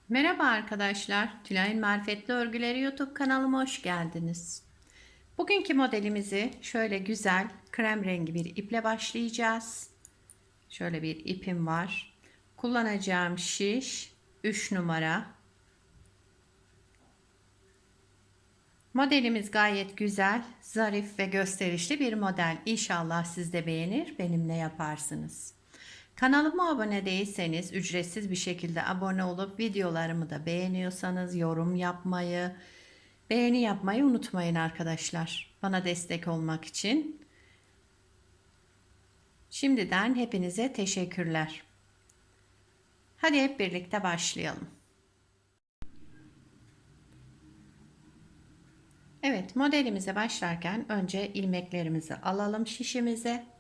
Merhaba arkadaşlar, Tülay'ın Marifetli Örgüleri YouTube kanalıma hoş geldiniz. Bugünkü modelimizi şöyle güzel krem rengi bir iple başlayacağız. Şöyle bir ipim var. Kullanacağım şiş 3 numara. Modelimiz gayet güzel, zarif ve gösterişli bir model. İnşallah siz de beğenir, benimle yaparsınız. Kanalıma abone değilseniz ücretsiz bir şekilde abone olup videolarımı da beğeniyorsanız yorum yapmayı, beğeni yapmayı unutmayın arkadaşlar. Bana destek olmak için. Şimdiden hepinize teşekkürler. Hadi hep birlikte başlayalım. Evet, modelimize başlarken önce ilmeklerimizi alalım şişimize.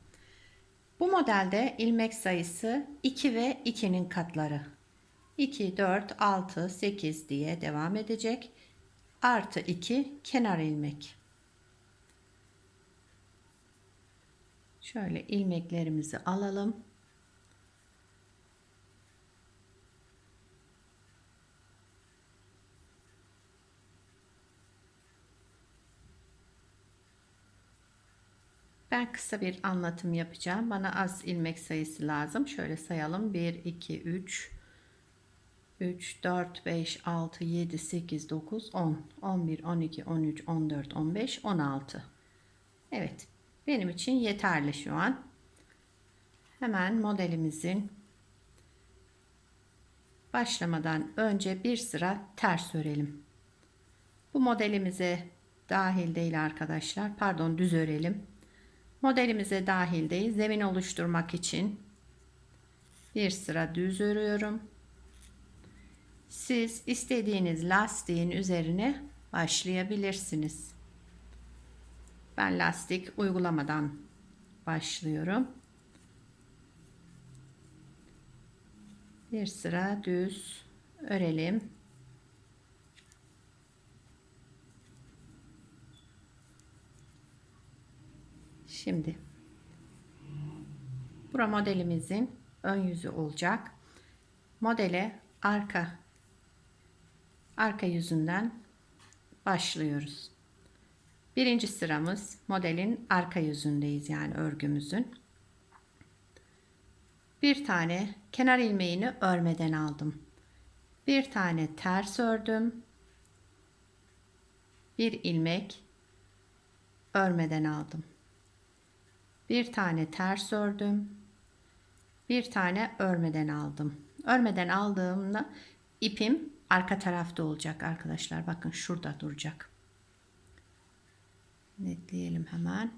Bu modelde ilmek sayısı 2 ve 2'nin katları. 2, 4, 6, 8 diye devam edecek. Artı 2 kenar ilmek. Şöyle ilmeklerimizi alalım. Ben kısa bir anlatım yapacağım. Bana az ilmek sayısı lazım. Şöyle sayalım. 1, 2, 3, 3, 4, 5, 6, 7, 8, 9, 10, 11, 12, 13, 14, 15, 16. Evet. Benim için yeterli şu an. Hemen modelimizin başlamadan önce bir sıra ters örelim. Bu modelimize dahil değil arkadaşlar. Pardon, düz örelim. Modelimize dahil değil. Zemin oluşturmak için bir sıra düz örüyorum. Siz istediğiniz lastiğin üzerine başlayabilirsiniz. Ben lastik uygulamadan başlıyorum. Bir sıra düz örelim. Şimdi bura modelimizin ön yüzü olacak. Modele arka yüzünden başlıyoruz. Birinci sıramız modelin arka yüzündeyiz, yani örgümüzün. Bir tane kenar ilmeğini örmeden aldım. Bir tane ters ördüm. Bir ilmek örmeden aldım. Bir tane ters ördüm. Bir tane örmeden aldım. Örmeden aldığımda ipim arka tarafta olacak arkadaşlar. Bakın şurada duracak. Netleyelim hemen.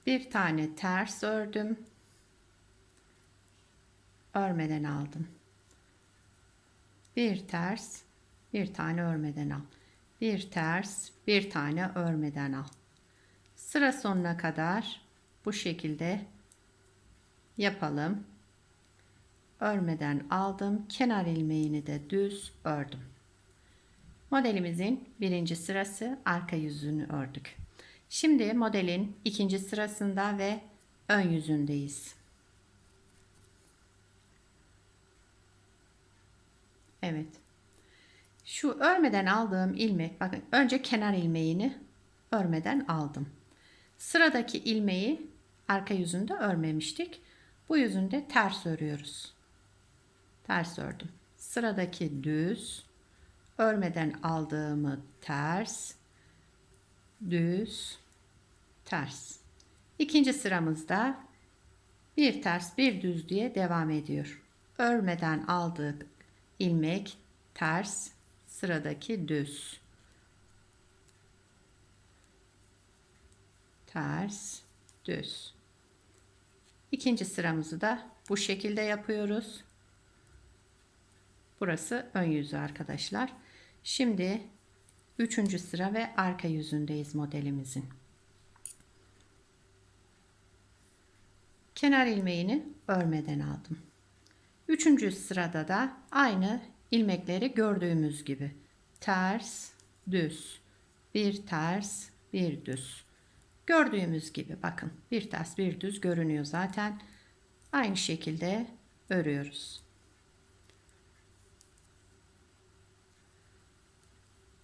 Bir tane ters ördüm. Örmeden aldım. Bir ters, bir tane örmeden al. Bir ters, bir tane örmeden al. Sıra sonuna kadar bu şekilde yapalım. Örmeden aldım. Kenar ilmeğini de düz ördüm. Modelimizin birinci sırası, arka yüzünü ördük. Şimdi modelin ikinci sırasında ve ön yüzündeyiz. Evet. Şu örmeden aldığım ilmek, bakın önce kenar ilmeğini örmeden aldım. Sıradaki ilmeği arka yüzünde örmemiştik. Bu yüzünde ters örüyoruz. Ters ördüm. Sıradaki düz, örmeden aldığımı ters, düz, ters. İkinci sıramızda bir ters bir düz diye devam ediyor. Örmeden aldık ilmek ters, sıradaki düz, ters, düz. İkinci sıramızı da bu şekilde yapıyoruz. Burası ön yüzü arkadaşlar. Şimdi üçüncü sıra ve arka yüzündeyiz modelimizin. Kenar ilmeğini örmeden aldım. Üçüncü sırada da aynı ilmekleri gördüğümüz gibi ters, düz, bir ters, bir düz. Gördüğümüz gibi bakın, bir ters bir düz görünüyor zaten. Aynı şekilde örüyoruz.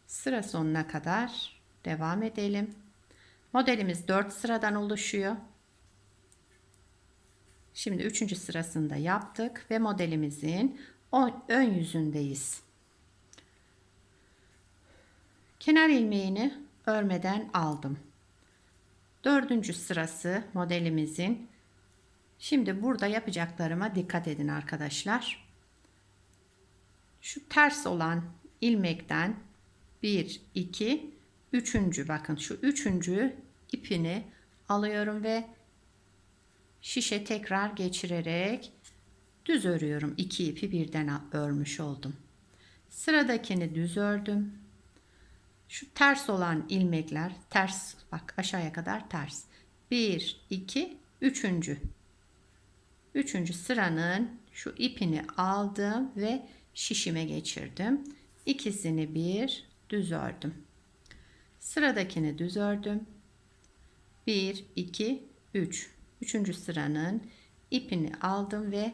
Sıra sonuna kadar devam edelim. Modelimiz 4 sıradan oluşuyor. Şimdi 3. sırasında yaptık ve modelimizin ön yüzündeyiz. Kenar ilmeğini örmeden aldım. 4. sırası modelimizin. Şimdi burada yapacaklarıma dikkat edin arkadaşlar. Şu ters olan ilmekten 1, 2, 3. bakın şu 3. ipini alıyorum ve şişe tekrar geçirerek düz örüyorum. 2 ipi birden örmüş oldum. Sıradakini düz ördüm. Şu ters olan ilmekler ters, bak aşağıya kadar ters. 1, 2, 3. 3. sıranın şu ipini aldım ve şişime geçirdim. İkisini bir düz ördüm. Sıradakini düz ördüm. 1, 2, 3. 3. sıranın ipini aldım ve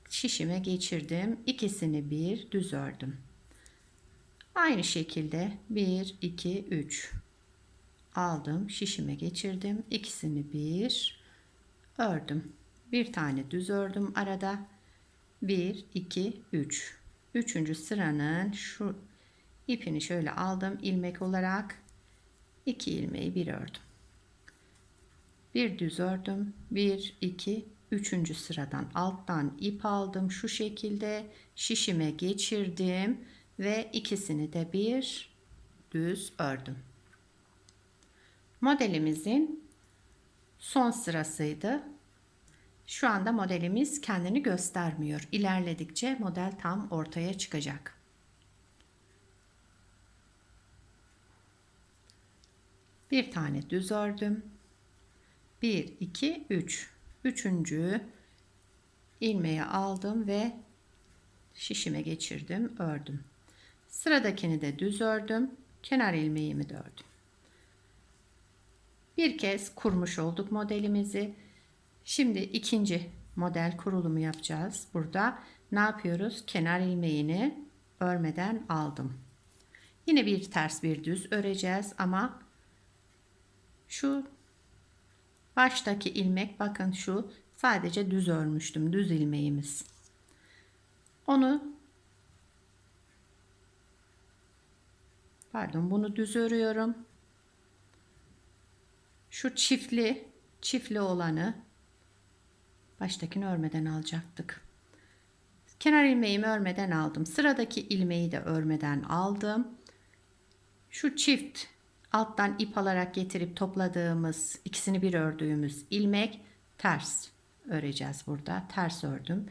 şişime geçirdim. İkisini bir düz ördüm. Aynı şekilde 1, 2, 3 aldım, şişime geçirdim. İkisini bir ördüm. Bir tane düz ördüm arada. 1, 2, 3. 3. sıranın şu ipini şöyle aldım ilmek olarak. 2 ilmeği bir ördüm. Bir düz ördüm. 1, 2, 3. sıradan alttan ip aldım. Şu şekilde şişime geçirdim ve ikisini de bir düz ördüm. Modelimizin son sırasıydı. Şu anda modelimiz kendini göstermiyor. İlerledikçe model tam ortaya çıkacak. Bir tane düz ördüm. 1, 2, 3. 3. ilmeği aldım ve şişime geçirdim, ördüm. Sıradakini de düz ördüm. Kenar ilmeğimi de ördüm. Bir kez kurmuş olduk modelimizi. Şimdi ikinci model kurulumu yapacağız. Burada ne yapıyoruz? Kenar ilmeğini örmeden aldım. Yine bir ters bir düz öreceğiz ama şu baştaki ilmek, bakın şu sadece düz örmüştüm. Düz ilmeğimiz. Bunu düz örüyorum. Şu çiftli olanı baştakini örmeden alacaktık. Kenar ilmeğimi örmeden aldım. Sıradaki ilmeği de örmeden aldım. Şu çift alttan ip alarak getirip topladığımız, ikisini bir ördüğümüz ilmek ters öreceğiz burada. Ters ördüm.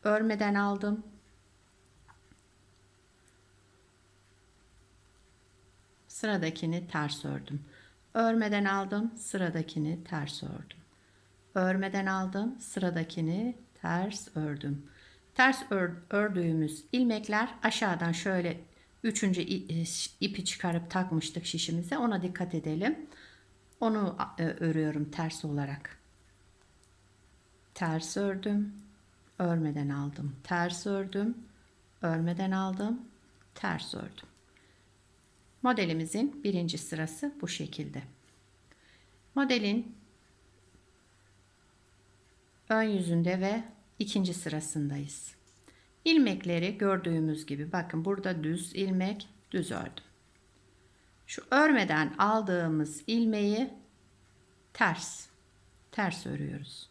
Örmeden aldım. Sıradakini ters ördüm. Örmeden aldım. Sıradakini ters ördüm. Örmeden aldım. Sıradakini ters ördüm. Ters ördüğümüz ilmekler aşağıdan şöyle 3. ipi çıkarıp takmıştık şişimize. Ona dikkat edelim. Onu örüyorum ters olarak. Ters ördüm. Örmeden aldım. Ters ördüm. Örmeden aldım. Ters ördüm. Modelimizin 1. sırası bu şekilde. Modelin ön yüzünde ve 2. sırasındayız. İlmekleri gördüğümüz gibi, bakın burada düz ilmek, düz ördüm. Şu örmeden aldığımız ilmeği ters örüyoruz.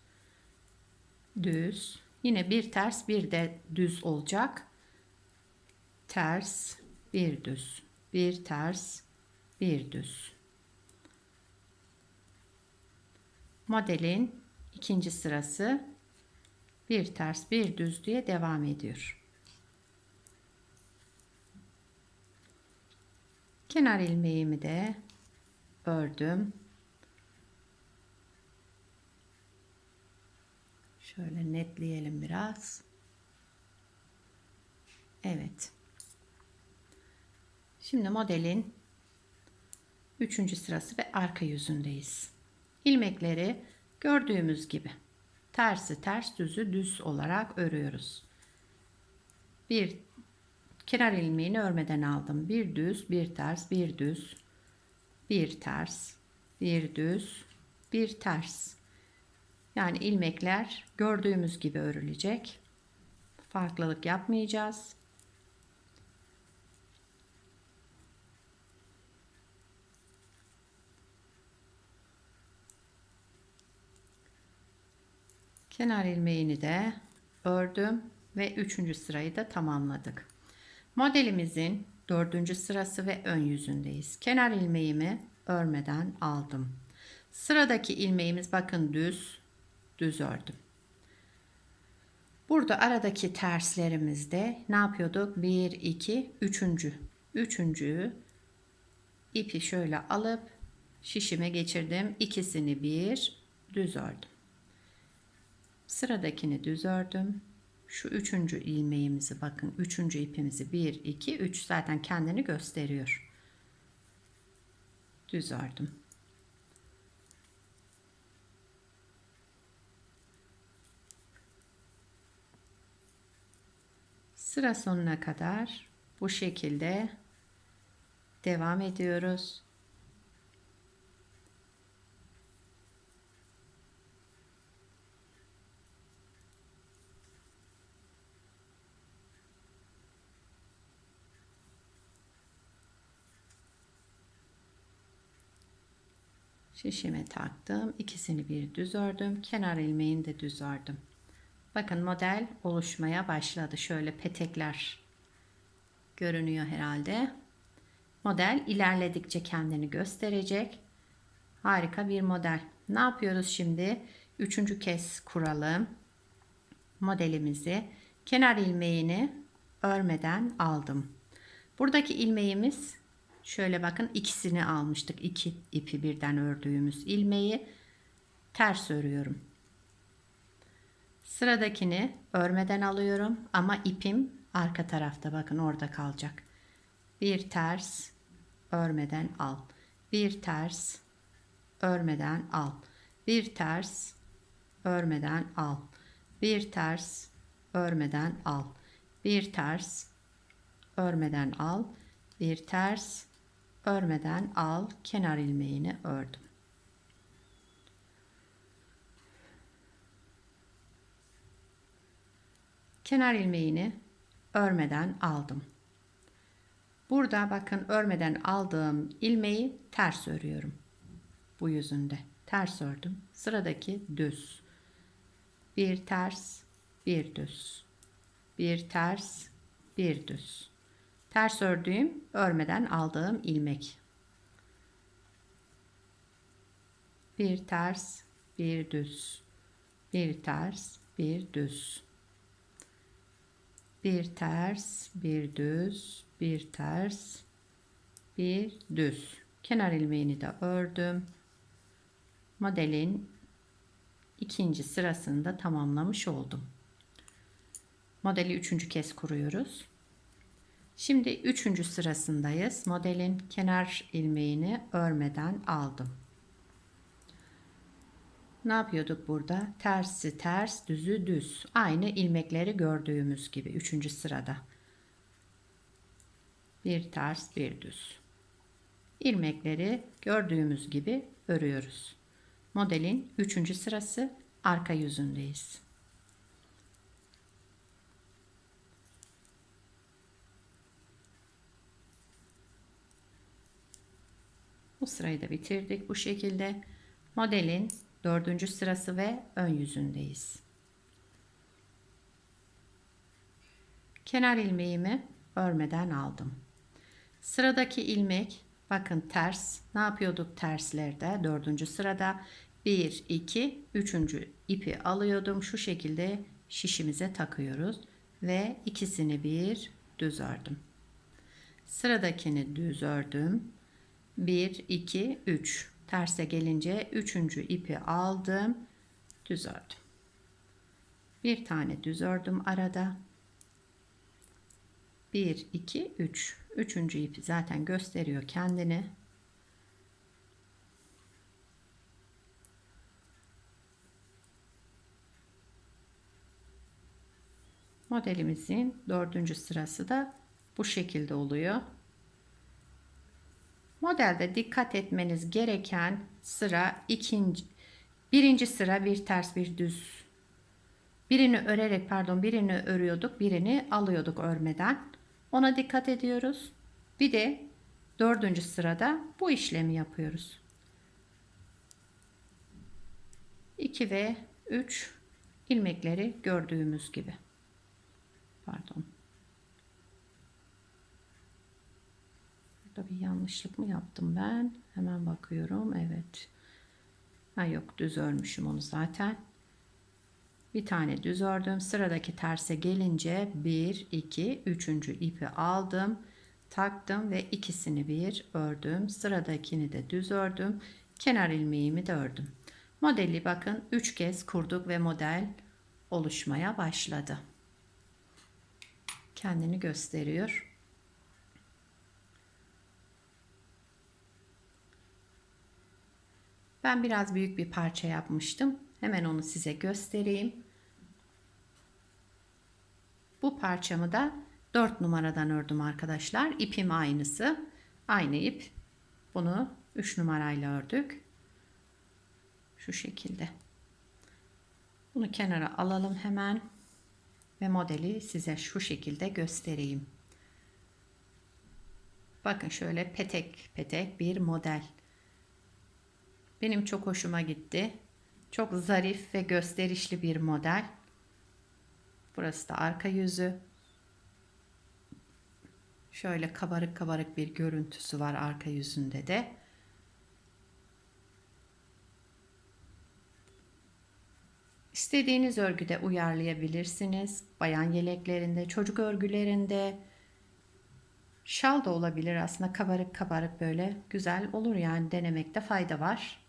Düz, yine bir ters bir de düz olacak. Ters, bir düz, bir ters, bir düz. Modelin 2. sırası bir ters bir düz diye devam ediyor. Kenar ilmeğimi de ördüm. Şöyle netleyelim biraz. Evet. Şimdi modelin 3. sırası ve arka yüzündeyiz. İlmekleri gördüğümüz gibi tersi ters, düzü düz olarak örüyoruz. Bir kenar ilmeğini örmeden aldım. Bir düz, bir ters, bir düz, bir ters, bir düz, bir ters. Yani ilmekler gördüğümüz gibi örülecek. Farklılık yapmayacağız. Kenar ilmeğini de ördüm ve 3. sırayı da tamamladık. Modelimizin 4. sırası ve ön yüzündeyiz. Kenar ilmeğimi örmeden aldım. Sıradaki ilmeğimiz bakın düz ördüm. Burada aradaki terslerimizde ne yapıyorduk? 1, 2, 3. Üçüncüyü ipi şöyle alıp şişime geçirdim. İkisini bir düz ördüm. Sıradakini düz ördüm. Şu 3. ilmeğimizi bakın. 3. ipimizi 1, 2, 3 zaten kendini gösteriyor. Düz ördüm. Sıra sonuna kadar bu şekilde devam ediyoruz. Şişime taktım. İkisini bir düz ördüm. Kenar ilmeğini de düz ördüm. Bakın model oluşmaya başladı. Şöyle petekler görünüyor herhalde. Model ilerledikçe kendini gösterecek. Harika bir model. Ne yapıyoruz şimdi? 3. kez kuralım. Modelimizi kenar ilmeğini örmeden aldım. Buradaki ilmeğimiz şöyle bakın, ikisini almıştık. 2 ipi birden ördüğümüz ilmeği ters örüyorum. Sıradakini örmeden alıyorum ama ipim arka tarafta, bakın orada kalacak. Bir ters örmeden al. Bir ters örmeden al. Bir ters örmeden al. Bir ters örmeden al. Bir ters örmeden al. Bir ters örmeden al. Kenar ilmeğini ördüm. Kenar ilmeğini örmeden aldım. Burada bakın örmeden aldığım ilmeği ters örüyorum. Bu yüzünde ters ördüm. Sıradaki düz. Bir ters, bir düz. Bir ters, bir düz. Ters ördüğüm, örmeden aldığım ilmek. Bir ters, bir düz. Bir ters, bir düz. Bir ters, bir düz, bir ters, bir düz. Kenar ilmeğini de ördüm. Modelin 2. sırasını da tamamlamış oldum. Modeli 3. kez kuruyoruz. Şimdi 3. sırasındayız. Modelin kenar ilmeğini örmeden aldım. Ne yapıyorduk burada? Tersi ters, düzü düz. Aynı ilmekleri gördüğümüz gibi 3. sırada. Bir ters, bir düz. İlmekleri gördüğümüz gibi örüyoruz. Modelin 3. sırası, arka yüzündeyiz. Bu sırayı da bitirdik. Bu şekilde modelin 4. sırası ve ön yüzündeyiz. Kenar ilmeğimi örmeden aldım. Sıradaki ilmek bakın ters. Ne yapıyorduk terslerde? 4. sırada 1, 2, 3. ipi alıyordum. Şu şekilde şişimize takıyoruz ve ikisini bir düz ördüm. Sıradakini düz ördüm. 1, 2, 3. Terse gelince 3. ipi aldım. Düz ördüm. Bir tane düz ördüm arada. 1, 2, 3. 3. ipi zaten gösteriyor kendini. Modelimizin 4. sırası da bu şekilde oluyor. Modelde dikkat etmeniz gereken sıra birinci sıra bir ters bir düz. Birini örüyorduk, birini alıyorduk örmeden. Ona dikkat ediyoruz. Bir de 4. sırada bu işlemi yapıyoruz. 2 ve 3 ilmekleri gördüğümüz gibi. Pardon. Burada bir yanlışlık mı yaptım ben? Hemen bakıyorum. Evet. Ha yok, düz örmüşüm onu zaten. Bir tane düz ördüm. Sıradaki terse gelince 1, 2, 3. ipi aldım. Taktım ve ikisini bir ördüm. Sıradakini de düz ördüm. Kenar ilmeğimi de ördüm. Modeli bakın 3 kez kurduk ve model oluşmaya başladı. Kendini gösteriyor. Ben biraz büyük bir parça yapmıştım. Hemen onu size göstereyim. Bu parçamı da 4 numaradan ördüm arkadaşlar. İpim aynısı. Aynı ip. Bunu 3 numarayla ördük. Şu şekilde. Bunu kenara alalım hemen. Ve modeli size şu şekilde göstereyim. Bakın şöyle petek petek bir model. Benim çok hoşuma gitti. Çok zarif ve gösterişli bir model. Burası da arka yüzü. Şöyle kabarık kabarık bir görüntüsü var arka yüzünde de. İstediğiniz örgüde uyarlayabilirsiniz. Bayan yeleklerinde, çocuk örgülerinde, şal da olabilir aslında, kabarık kabarık böyle güzel olur yani, denemekte fayda var.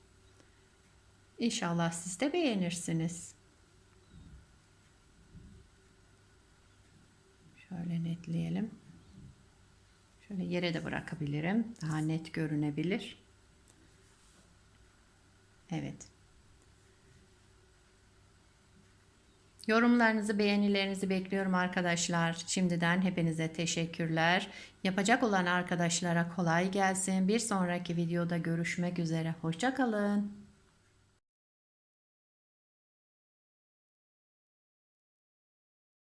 İnşallah siz de beğenirsiniz. Şöyle netleyelim. Şöyle yere de bırakabilirim. Daha net görünebilir. Evet. Yorumlarınızı, beğenilerinizi bekliyorum arkadaşlar. Şimdiden hepinize teşekkürler. Yapacak olan arkadaşlara kolay gelsin. Bir sonraki videoda görüşmek üzere. Hoşça kalın.